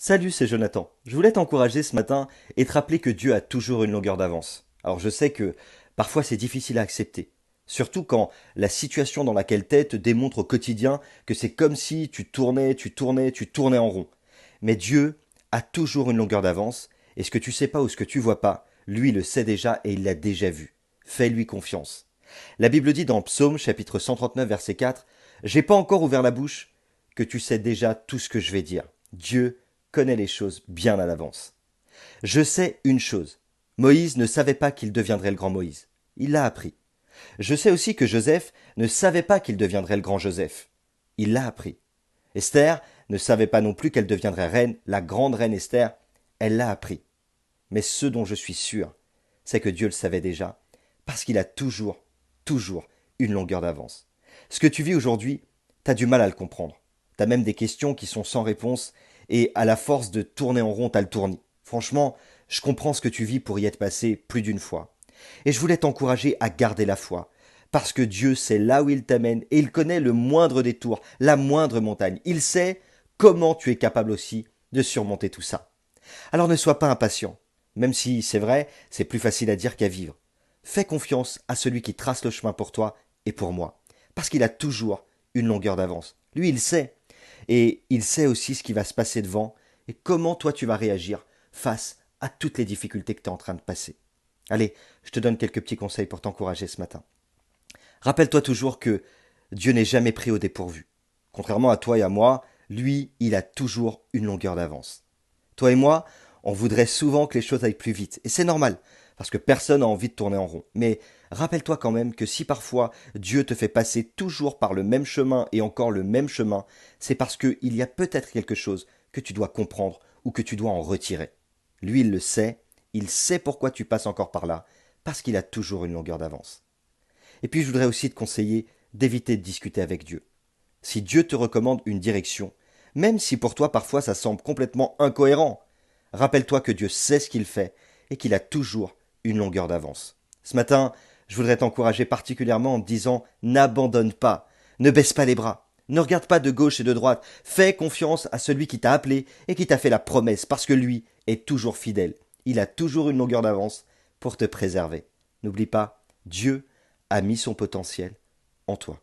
Salut, c'est Jonathan. Je voulais t'encourager ce matin et te rappeler que Dieu a toujours une longueur d'avance. Alors je sais que parfois c'est difficile à accepter, surtout quand la situation dans laquelle t'es te démontre au quotidien que c'est comme si tu tournais en rond. Mais Dieu a toujours une longueur d'avance, et ce que tu sais pas ou ce que tu vois pas, lui il le sait déjà et il l'a déjà vu. Fais-lui confiance. La Bible dit dans Psaume chapitre 139 verset 4, j'ai pas encore ouvert la bouche que tu sais déjà tout ce que je vais dire. Dieu connaît les choses bien à l'avance. Je sais une chose. Moïse ne savait pas qu'il deviendrait le grand Moïse. Il l'a appris. Je sais aussi que Joseph ne savait pas qu'il deviendrait le grand Joseph. Il l'a appris. Esther ne savait pas non plus qu'elle deviendrait reine, la grande reine Esther. Elle l'a appris. Mais ce dont je suis sûr, c'est que Dieu le savait déjà, parce qu'il a toujours une longueur d'avance. Ce que tu vis aujourd'hui, t'as du mal à le comprendre. T'as même des questions qui sont sans réponse, et à la force de tourner en rond, t'as le tournis. Franchement, je comprends ce que tu vis pour y être passé plus d'une fois. Et je voulais t'encourager à garder la foi, parce que Dieu sait là où il t'amène, et il connaît le moindre détour, la moindre montagne. Il sait comment tu es capable aussi de surmonter tout ça. Alors ne sois pas impatient, même si c'est vrai, c'est plus facile à dire qu'à vivre. Fais confiance à celui qui trace le chemin pour toi et pour moi, parce qu'il a toujours une longueur d'avance. Lui, il sait, et il sait aussi ce qui va se passer devant et comment toi tu vas réagir face à toutes les difficultés que tu es en train de passer. Allez, je te donne quelques petits conseils pour t'encourager ce matin. Rappelle-toi toujours que Dieu n'est jamais pris au dépourvu. Contrairement à toi et à moi, lui, il a toujours une longueur d'avance. Toi et moi, on voudrait souvent que les choses aillent plus vite. Et c'est normal, parce que personne n'a envie de tourner en rond. Mais rappelle-toi quand même que si parfois Dieu te fait passer toujours par le même chemin et encore le même chemin, c'est parce qu'il y a peut-être quelque chose que tu dois comprendre ou que tu dois en retirer. Lui, il sait pourquoi tu passes encore par là, parce qu'il a toujours une longueur d'avance. Et puis je voudrais aussi te conseiller d'éviter de discuter avec Dieu. Si Dieu te recommande une direction, même si pour toi parfois ça semble complètement incohérent, rappelle-toi que Dieu sait ce qu'il fait et qu'il a toujours une longueur d'avance. Ce matin, je voudrais t'encourager particulièrement en te disant n'abandonne pas, ne baisse pas les bras, ne regarde pas de gauche et de droite, fais confiance à celui qui t'a appelé et qui t'a fait la promesse parce que lui est toujours fidèle. Il a toujours une longueur d'avance pour te préserver. N'oublie pas, Dieu a mis son potentiel en toi.